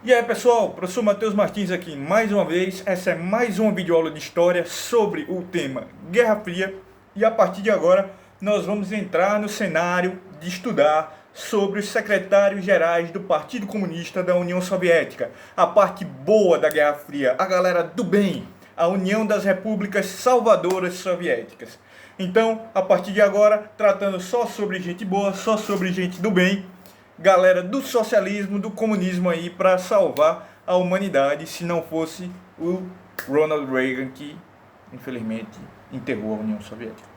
E aí pessoal, professor Matheus Martins aqui mais uma vez. Essa é mais uma videoaula de história sobre o tema Guerra Fria. E a partir de agora nós vamos entrar no cenário de estudar sobre os secretários gerais do Partido Comunista da União Soviética. A parte boa da Guerra Fria, a galera do bem, a União das Repúblicas Salvadoras Soviéticas. Então, a partir de agora, tratando só sobre gente boa, só sobre gente do bem, galera do socialismo, do comunismo aí para salvar a humanidade, se não fosse o Ronald Reagan que infelizmente enterrou a União Soviética.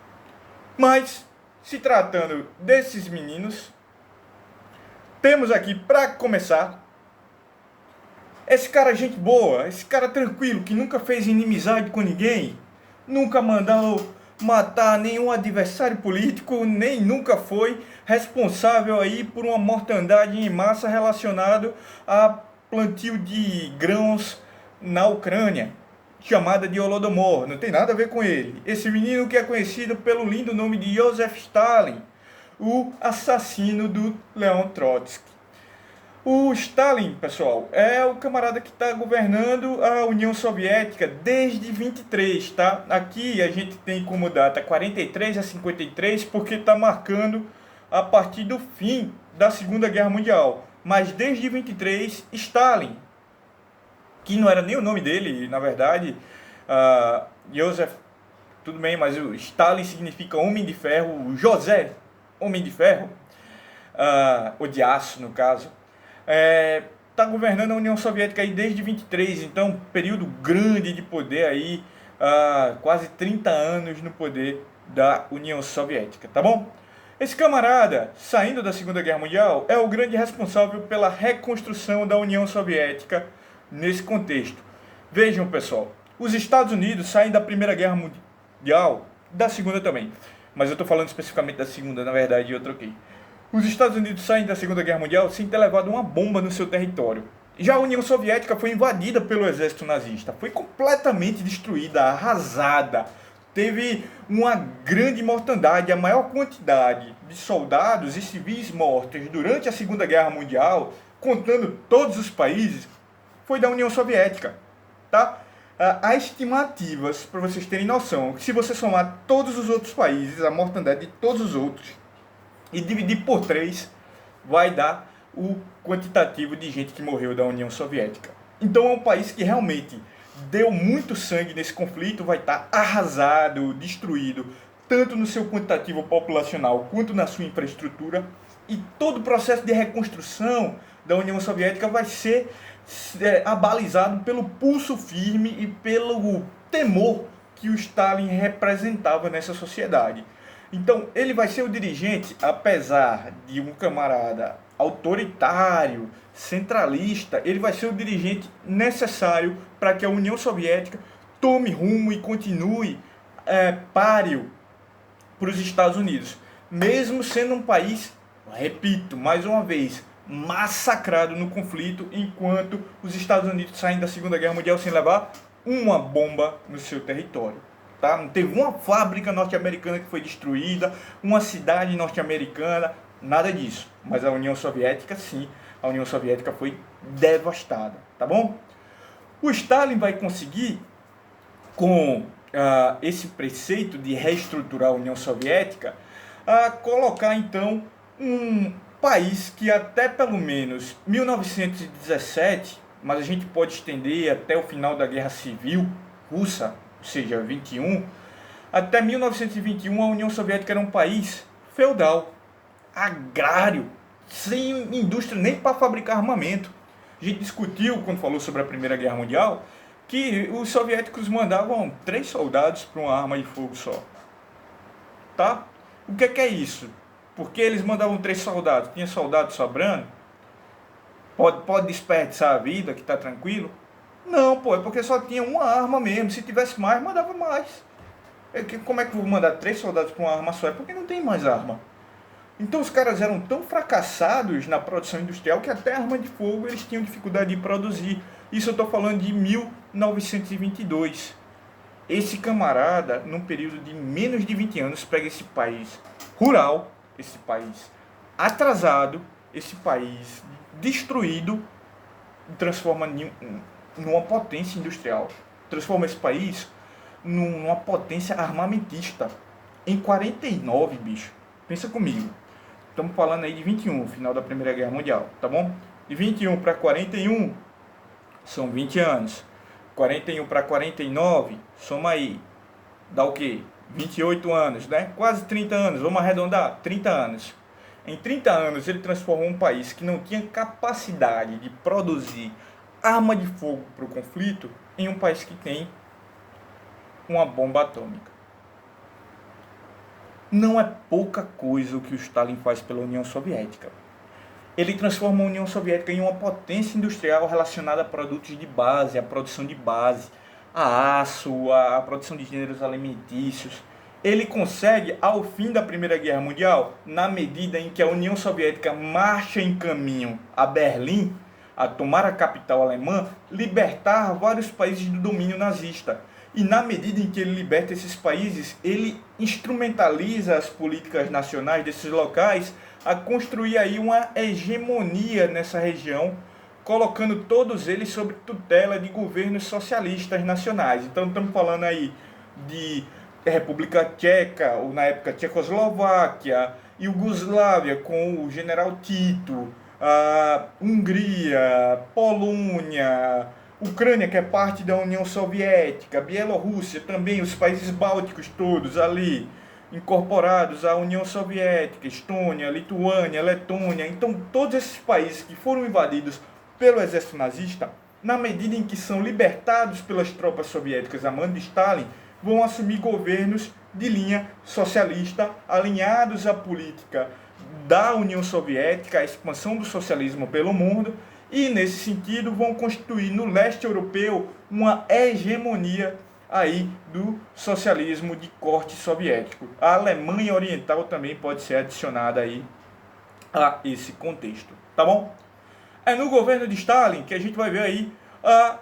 Mas se tratando desses meninos, temos aqui para começar esse cara gente boa, esse cara tranquilo que nunca fez inimizade com ninguém, nunca mandou matar nenhum adversário político, nem nunca foi responsável aí por uma mortandade em massa relacionado a plantio de grãos na Ucrânia, chamada de Holodomor. Não tem nada a ver com ele. Esse menino que é conhecido pelo lindo nome de Joseph Stalin, o assassino do Leon Trotsky. O Stalin, pessoal, é o camarada que está governando a União Soviética desde 23, tá? Aqui a gente tem como data 43 a 53, porque está marcando a partir do fim da Segunda Guerra Mundial. Mas desde 23, Stalin, que não era nem o nome dele, na verdade, Joseph, tudo bem, mas o Stalin significa Homem de Ferro, o José, Homem de Ferro, ou de aço no caso. Está governando a União Soviética aí desde 23, então período grande de poder aí, quase 30 anos no poder da União Soviética, tá bom? Esse camarada, saindo da Segunda Guerra Mundial, é o grande responsável pela reconstrução da União Soviética nesse contexto. Vejam, pessoal, os Estados Unidos saem da Primeira Guerra Mundial, da Segunda também, mas eu estou falando especificamente da Segunda, na verdade eu troquei. Os Estados Unidos saem da Segunda Guerra Mundial sem ter levado uma bomba no seu território. Já a União Soviética foi invadida pelo exército nazista, foi completamente destruída, arrasada. Teve uma grande mortandade, a maior quantidade de soldados e civis mortos durante a Segunda Guerra Mundial, contando todos os países, foi da União Soviética, tá? Há estimativas, para vocês terem noção, que se você somar todos os outros países, a mortandade de todos os outros, e dividir por 3, vai dar o quantitativo de gente que morreu da União Soviética. Então é um país que realmente deu muito sangue nesse conflito, vai estar arrasado, destruído, tanto no seu quantitativo populacional quanto na sua infraestrutura, e todo o processo de reconstrução da União Soviética vai ser abalizado pelo pulso firme e pelo temor que o Stalin representava nessa sociedade. Então, ele vai ser o dirigente, apesar de um camarada autoritário, centralista, ele vai ser o dirigente necessário para que a União Soviética tome rumo e continue páreo para os Estados Unidos. Mesmo sendo um país, repito, mais uma vez, massacrado no conflito, enquanto os Estados Unidos saem da Segunda Guerra Mundial sem levar uma bomba no seu território. Tá? Não teve uma fábrica norte-americana que foi destruída, uma cidade norte-americana, nada disso. Mas a União Soviética, sim, a União Soviética foi devastada, tá bom? O Stalin vai conseguir, com esse preceito de reestruturar a União Soviética, colocar então um país que até pelo menos 1917, mas a gente pode estender até o final da Guerra Civil Russa, ou seja, 21, até 1921 a União Soviética era um país feudal, agrário, sem indústria nem para fabricar armamento. A gente discutiu, quando falou sobre a Primeira Guerra Mundial, que os soviéticos mandavam 3 soldados para uma arma de fogo só. Tá? O que é isso? Porque eles mandavam 3 soldados? Tinha soldado sobrando? Pode desperdiçar a vida, que está tranquilo? Não, pô, é porque só tinha uma arma mesmo. Se tivesse mais, mandava mais. Como é que eu vou mandar 3 soldados com uma arma só? É porque não tem mais arma. Então os caras eram tão fracassados na produção industrial que até arma de fogo eles tinham dificuldade de produzir. Isso eu estou falando de 1922. Esse camarada, num período de menos de 20 anos, pega esse país rural, esse país atrasado, esse país destruído, e transforma numa potência industrial. Transforma esse país numa potência armamentista. Em 49, bicho. Pensa comigo. Estamos falando aí de 21, final da Primeira Guerra Mundial, tá bom? De 21 para 41 são 20 anos. 41 para 49, soma aí. Dá o quê? 28 anos, né? Quase 30 anos, vamos arredondar, 30 anos. Em 30 anos ele transformou um país que não tinha capacidade de produzir arma de fogo para o conflito em um país que tem uma bomba atômica. Não é pouca coisa o que o Stalin faz pela União Soviética. Ele transforma a União Soviética em uma potência industrial relacionada a produtos de base, a produção de base, a aço, a produção de gêneros alimentícios. Ele consegue, ao fim da Primeira Guerra Mundial, na medida em que a União Soviética marcha em caminho a Berlim, a tomar a capital alemã, libertar vários países do domínio nazista. E na medida em que ele liberta esses países, ele instrumentaliza as políticas nacionais desses locais a construir aí uma hegemonia nessa região, colocando todos eles sob tutela de governos socialistas nacionais. Então estamos falando aí de República Tcheca, ou na época Tchecoslováquia, Iugoslávia com o general Tito, a Hungria, Polônia, Ucrânia, que é parte da União Soviética, Bielorrússia também, os países bálticos todos ali incorporados à União Soviética, Estônia, Lituânia, Letônia. Então todos esses países que foram invadidos pelo exército nazista, na medida em que são libertados pelas tropas soviéticas a mando de Stalin, vão assumir governos de linha socialista, alinhados à política da União Soviética, a expansão do socialismo pelo mundo, e nesse sentido vão constituir no leste europeu uma hegemonia aí do socialismo de corte soviético. A Alemanha Oriental também pode ser adicionada aí a esse contexto, tá bom? É no governo de Stalin que a gente vai ver aí a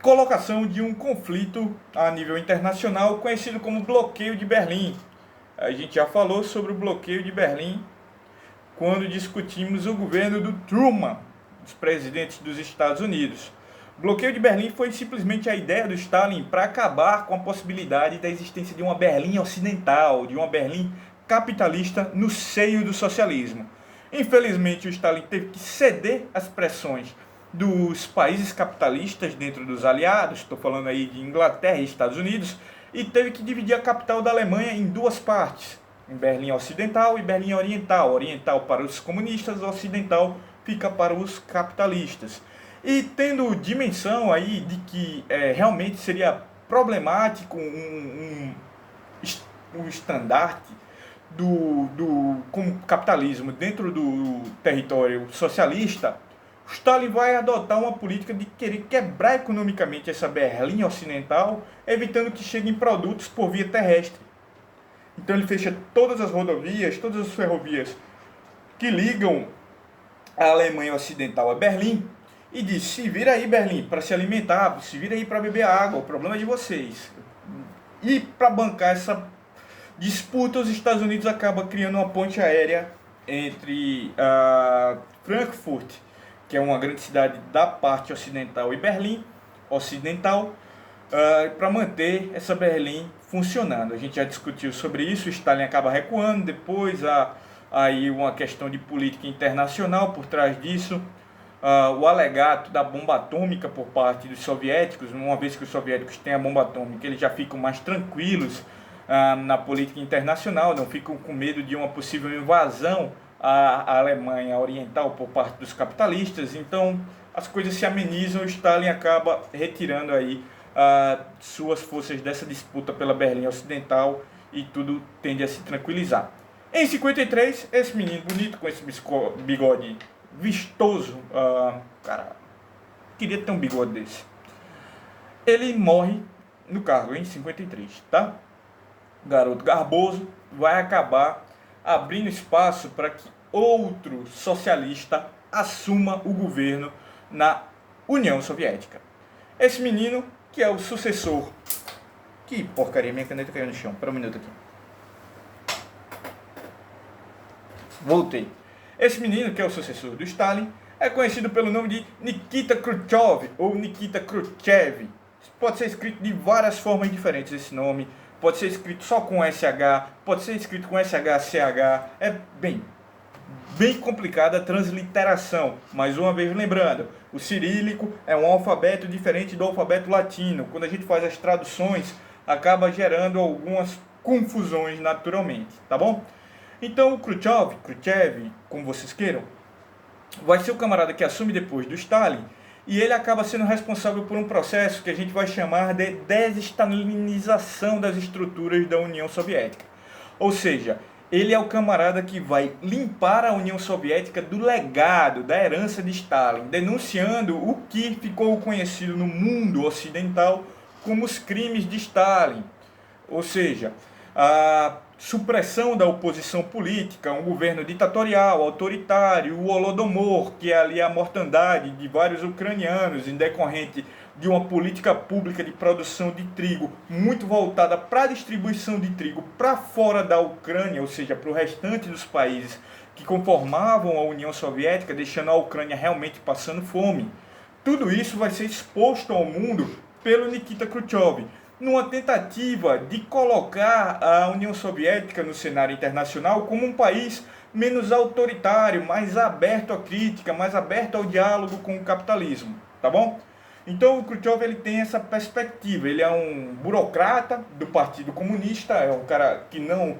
colocação de um conflito a nível internacional conhecido como bloqueio de Berlim. A gente já falou sobre o bloqueio de Berlim quando discutimos o governo do Truman, dos presidentes dos Estados Unidos. O bloqueio de Berlim foi simplesmente a ideia do Stalin para acabar com a possibilidade da existência de uma Berlim ocidental, de uma Berlim capitalista no seio do socialismo. Infelizmente, o Stalin teve que ceder às pressões dos países capitalistas dentro dos aliados, estou falando aí de Inglaterra e Estados Unidos, e teve que dividir a capital da Alemanha em duas partes, em Berlim Ocidental e Berlim Oriental. Oriental para os comunistas, ocidental fica para os capitalistas. E tendo dimensão aí de que realmente seria problemático um estandarte do capitalismo dentro do território socialista, Stalin vai adotar uma política de querer quebrar economicamente essa Berlim Ocidental, evitando que cheguem produtos por via terrestre. Então ele fecha todas as rodovias, todas as ferrovias que ligam a Alemanha Ocidental a Berlim e diz: se vira aí Berlim para se alimentar, se vira aí para beber água, o problema é de vocês. E para bancar essa disputa, os Estados Unidos acabam criando uma ponte aérea entre Frankfurt, que é uma grande cidade da parte ocidental, e Berlim Ocidental, para manter essa Berlim funcionando. A gente já discutiu sobre isso, o Stalin acaba recuando, depois há aí uma questão de política internacional por trás disso, o alegato da bomba atômica por parte dos soviéticos. Uma vez que os soviéticos têm a bomba atômica, eles já ficam mais tranquilos na política internacional, não ficam com medo de uma possível invasão à Alemanha Oriental por parte dos capitalistas. Então as coisas se amenizam, o Stalin acaba retirando aí suas forças dessa disputa pela Berlim Ocidental e tudo tende a se tranquilizar. Em 53, esse menino bonito com esse bigode vistoso, cara, queria ter um bigode desse, ele morre no cargo em 53, tá? O garoto garboso vai acabar abrindo espaço para que outro socialista assuma o governo na União Soviética. Esse menino que é o sucessor... Que porcaria, minha caneta caiu no chão. Espera um minuto aqui. Voltei. Esse menino que é o sucessor do Stalin é conhecido pelo nome de Nikita Khrushchev ou Nikita Khrushchev. Pode ser escrito de várias formas diferentes esse nome, pode ser escrito só com SH, pode ser escrito com SHCH, é bem complicada a transliteração. Mais uma vez lembrando, o cirílico é um alfabeto diferente do alfabeto latino. Quando a gente faz as traduções, acaba gerando algumas confusões naturalmente, tá bom? Então o Khrushchev, como vocês queiram, vai ser o camarada que assume depois do Stalin, e ele acaba sendo responsável por um processo que a gente vai chamar de desestalinização das estruturas da União Soviética. Ou seja, ele é o camarada que vai limpar a União Soviética do legado, da herança de Stalin, denunciando o que ficou conhecido no mundo ocidental como os crimes de Stalin. Ou seja, a supressão da oposição política, um governo ditatorial, autoritário, o Holodomor, que é ali a mortandade de vários ucranianos em decorrente de uma política pública de produção de trigo muito voltada para a distribuição de trigo para fora da Ucrânia, ou seja, para o restante dos países que conformavam a União Soviética, deixando a Ucrânia realmente passando fome. Tudo isso vai ser exposto ao mundo pelo Nikita Khrushchev, numa tentativa de colocar a União Soviética no cenário internacional como um país menos autoritário, mais aberto à crítica, mais aberto ao diálogo com o capitalismo, tá bom? Então o Khrushchev ele tem essa perspectiva, ele é um burocrata do Partido Comunista, é um cara que não,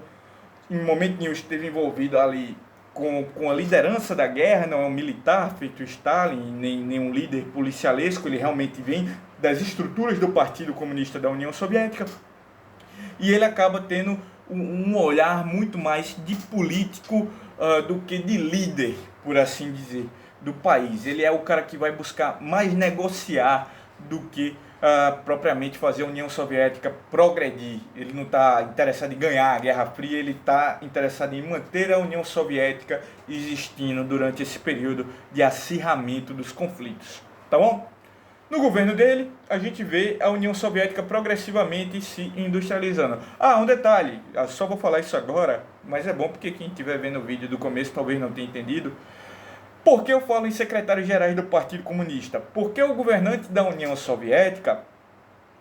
em momento nenhum, esteve envolvido ali com a liderança da guerra, não é um militar feito Stalin, nem um líder policialesco, ele realmente vem das estruturas do Partido Comunista da União Soviética, e ele acaba tendo um olhar muito mais de político do que de líder, por assim dizer, do país. Ele é o cara que vai buscar mais negociar do que propriamente fazer a União Soviética progredir. Ele não está interessado em ganhar a Guerra Fria, ele está interessado em manter a União Soviética existindo durante esse período de acirramento dos conflitos. Tá bom? No governo dele, a gente vê a União Soviética progressivamente se industrializando. Um detalhe, só vou falar isso agora, mas é bom porque quem estiver vendo o vídeo do começo talvez não tenha entendido. Por que eu falo em secretários gerais do Partido Comunista? Porque o governante da União Soviética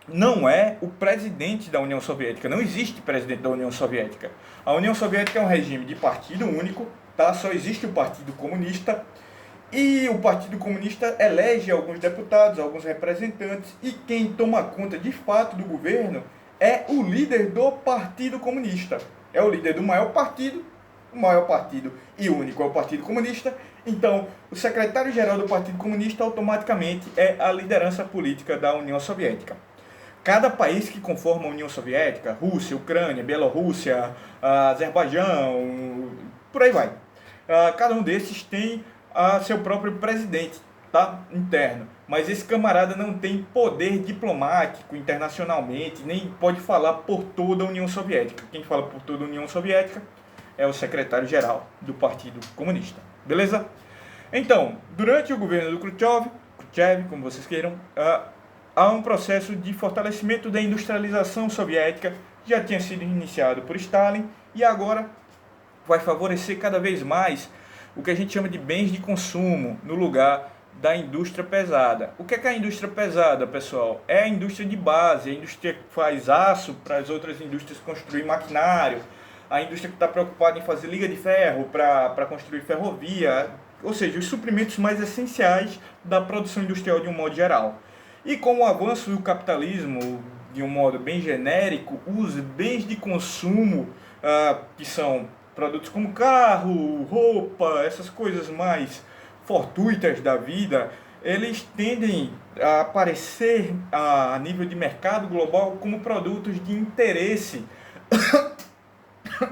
não é o presidente da União Soviética. Não existe presidente da União Soviética. A União Soviética é um regime de partido único, tá? Só existe o Partido Comunista. E o Partido Comunista elege alguns deputados, alguns representantes. E quem toma conta de fato do governo é o líder do Partido Comunista. É o líder do maior partido. O maior partido e único é o Partido Comunista. Então, o secretário-geral do Partido Comunista automaticamente é a liderança política da União Soviética. Cada país que conforma a União Soviética, Rússia, Ucrânia, Bielorrússia, Azerbaijão, por aí vai. Cada um desses tem seu próprio presidente, tá? Interno. Mas esse camarada não tem poder diplomático internacionalmente, nem pode falar por toda a União Soviética. Quem fala por toda a União Soviética é o secretário-geral do Partido Comunista. Beleza? Então, durante o governo do Khrushchev, como vocês queiram, há um processo de fortalecimento da industrialização soviética, que já tinha sido iniciado por Stalin, e agora vai favorecer cada vez mais o que a gente chama de bens de consumo, no lugar da indústria pesada. O que é a indústria pesada, pessoal? É a indústria de base, a indústria que faz aço para as outras indústrias construir maquinário, a indústria que está preocupada em fazer liga de ferro para construir ferrovia, ou seja, os suprimentos mais essenciais da produção industrial de um modo geral. E com o avanço do capitalismo, de um modo bem genérico, os bens de consumo, que são produtos como carro, roupa, essas coisas mais fortuitas da vida, eles tendem a aparecer a nível de mercado global como produtos de interesse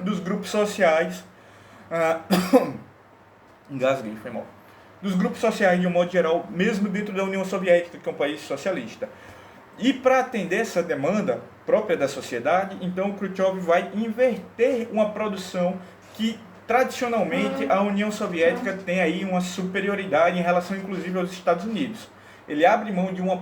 dos grupos sociais, engasguei, foi mal, dos grupos sociais de um modo geral, mesmo dentro da União Soviética, que é um país socialista. E para atender essa demanda própria da sociedade, então o Khrushchev vai inverter uma produção que tradicionalmente a União Soviética tem aí uma superioridade em relação inclusive aos Estados Unidos. Ele abre mão de uma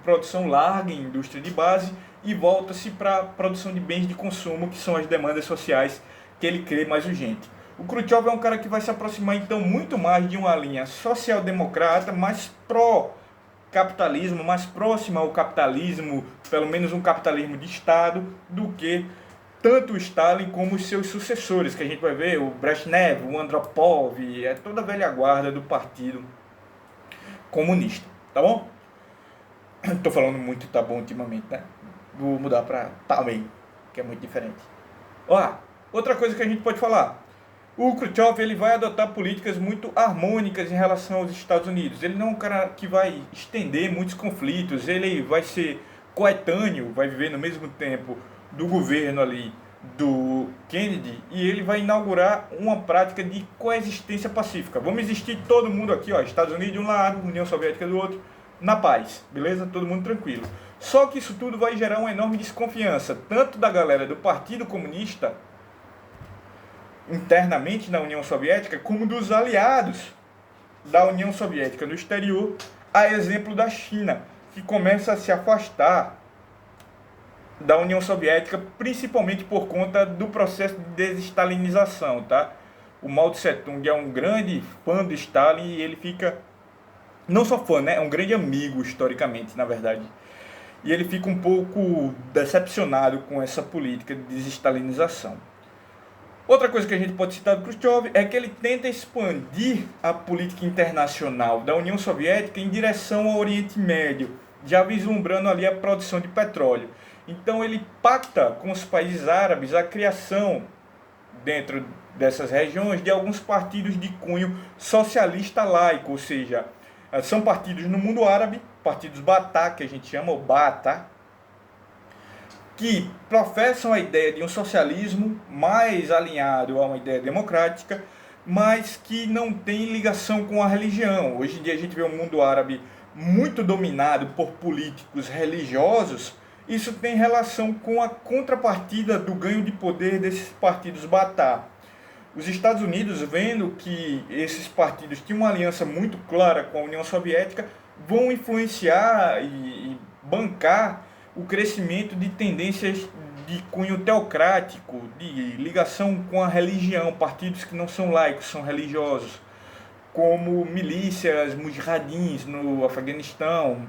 produção larga em indústria de base e volta-se para a produção de bens de consumo, que são as demandas sociais que ele crê mais urgente. O Khrushchev é um cara que vai se aproximar, então, muito mais de uma linha social-democrata, mais pró-capitalismo, mais próxima ao capitalismo, pelo menos um capitalismo de Estado, do que tanto o Stalin como os seus sucessores, que a gente vai ver, o Brezhnev, o Andropov, é toda a velha guarda do Partido Comunista, tá bom? Tô falando muito tá bom ultimamente, né? Vou mudar pra tá bem, que é muito diferente. Ó, outra coisa que a gente pode falar. O Khrushchev ele vai adotar políticas muito harmônicas em relação aos Estados Unidos. Ele não é um cara que vai estender muitos conflitos, ele vai ser coetâneo, vai viver no mesmo tempo do governo ali do Kennedy, e ele vai inaugurar uma prática de coexistência pacífica. Vamos existir todo mundo aqui, ó, Estados Unidos de um lado, União Soviética do outro, na paz, beleza? Todo mundo tranquilo. Só que isso tudo vai gerar uma enorme desconfiança, tanto da galera do Partido Comunista internamente na União Soviética, como dos aliados da União Soviética no exterior, a exemplo da China, que começa a se afastar da União Soviética, principalmente por conta do processo de desestalinização, tá? O Mao Tse Tung é um grande fã do Stalin e ele fica, não só fã, né? É um grande amigo historicamente, na verdade. E ele fica um pouco decepcionado com essa política de desestalinização. Outra coisa que a gente pode citar do Khrushchev é que ele tenta expandir a política internacional da União Soviética em direção ao Oriente Médio, já vislumbrando ali a produção de petróleo. Então ele pacta com os países árabes a criação, dentro dessas regiões, de alguns partidos de cunho socialista laico, ou seja, são partidos no mundo árabe, partidos Baath, que a gente chama, o Baath, que professam a ideia de um socialismo mais alinhado a uma ideia democrática, mas que não tem ligação com a religião. Hoje em dia a gente vê o mundo árabe muito dominado por políticos religiosos. Isso tem relação com a contrapartida do ganho de poder desses partidos Baath. Os Estados Unidos, vendo que esses partidos tinham uma aliança muito clara com a União Soviética, vão influenciar e bancar o crescimento de tendências de cunho teocrático, de ligação com a religião, partidos que não são laicos, são religiosos, como milícias mujahidins no Afeganistão,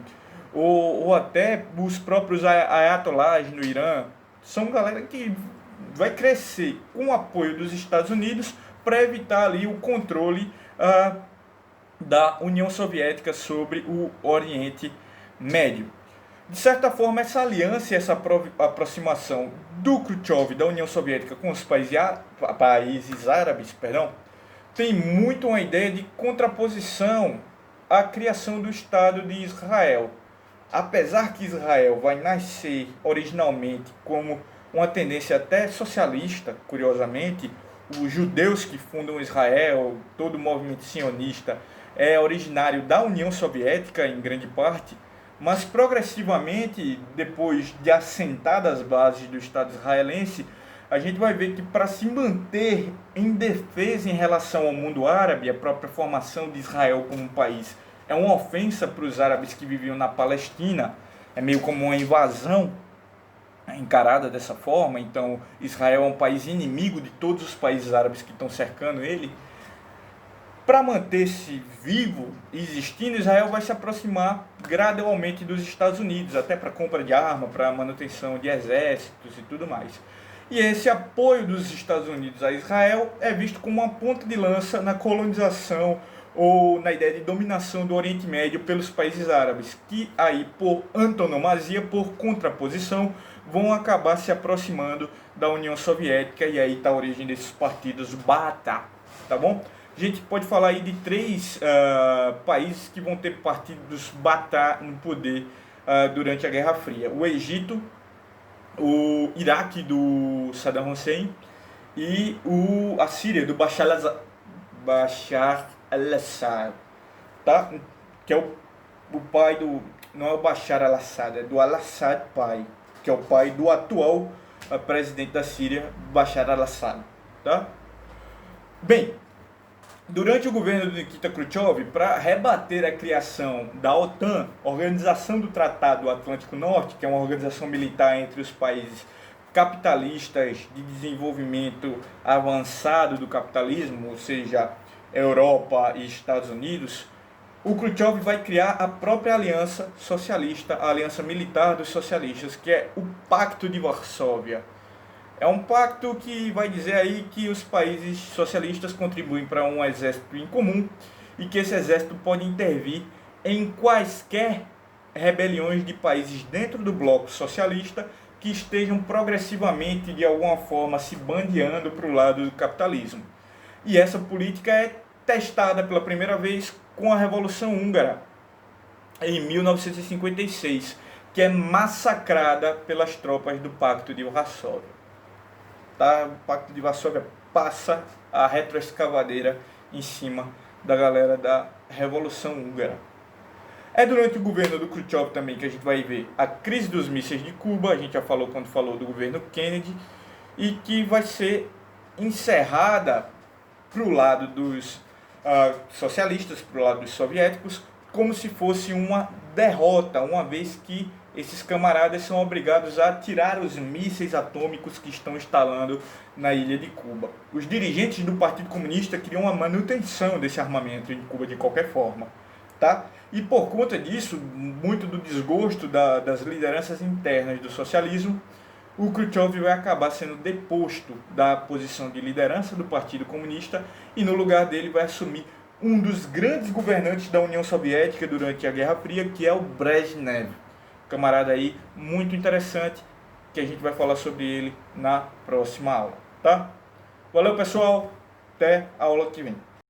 ou até os próprios ayatollahs no Irã. São galera que vai crescer com o apoio dos Estados Unidos para evitar ali o controle da União Soviética sobre o Oriente Médio. De certa forma, essa aliança e essa aproximação do Khrushchev da União Soviética com os países árabes, tem muito uma ideia de contraposição à criação do Estado de Israel. Apesar que Israel vai nascer originalmente como uma tendência até socialista, curiosamente, os judeus que fundam Israel, todo o movimento sionista, é originário da União Soviética em grande parte, mas progressivamente, depois de assentadas as bases do Estado israelense, a gente vai ver que para se manter em defesa em relação ao mundo árabe, a própria formação de Israel como um país é uma ofensa para os árabes que viviam na Palestina, é meio como uma invasão encarada dessa forma. Então Israel é um país inimigo de todos os países árabes que estão cercando ele. Para manter-se vivo e existindo, Israel vai se aproximar gradualmente dos Estados Unidos, até para compra de arma, para manutenção de exércitos e tudo mais. E esse apoio dos Estados Unidos a Israel é visto como uma ponta de lança na colonização ou na ideia de dominação do Oriente Médio pelos países árabes, que aí, por antonomasia, por contraposição, vão acabar se aproximando da União Soviética, e aí está a origem desses partidos Baath, tá bom? A gente pode falar aí de três países que vão ter partidos Baath no poder durante a Guerra Fria. O Egito, o Iraque do Saddam Hussein e a Síria do Bashar al-Assad, tá? Que é o pai do... Não é o Bashar al-Assad, é do al-Assad pai, que é o pai do atual presidente da Síria, Bashar al-Assad, tá? Bem, durante o governo de Nikita Khrushchev, para rebater a criação da OTAN, Organização do Tratado do Atlântico Norte, que é uma organização militar entre os países capitalistas de desenvolvimento avançado do capitalismo, ou seja, Europa e Estados Unidos, o Khrushchev vai criar a própria aliança socialista, a aliança militar dos socialistas, que é o Pacto de Varsóvia. É um pacto que vai dizer aí que os países socialistas contribuem para um exército em comum e que esse exército pode intervir em quaisquer rebeliões de países dentro do bloco socialista que estejam progressivamente, de alguma forma, se bandeando para o lado do capitalismo. E essa política é testada pela primeira vez com a Revolução Húngara, em 1956, que é massacrada pelas tropas do Pacto de Varsóvia. Tá? O Pacto de Varsóvia passa a retroescavadeira em cima da galera da Revolução Húngara. É durante o governo do Khrushchev também que a gente vai ver a crise dos mísseis de Cuba, a gente já falou quando falou do governo Kennedy, e que vai ser encerrada para o lado dos socialistas, para o lado dos soviéticos, como se fosse uma derrota, uma vez que esses camaradas são obrigados a tirar os mísseis atômicos que estão instalando na ilha de Cuba. Os dirigentes do Partido Comunista queriam a manutenção desse armamento em Cuba de qualquer forma. Tá? E por conta disso, muito do desgosto das lideranças internas do socialismo, o Khrushchev vai acabar sendo deposto da posição de liderança do Partido Comunista e no lugar dele vai assumir um dos grandes governantes da União Soviética durante a Guerra Fria, que é o Brezhnev. Camarada aí muito interessante, que a gente vai falar sobre ele na próxima aula, tá? Valeu, pessoal, até a aula que vem.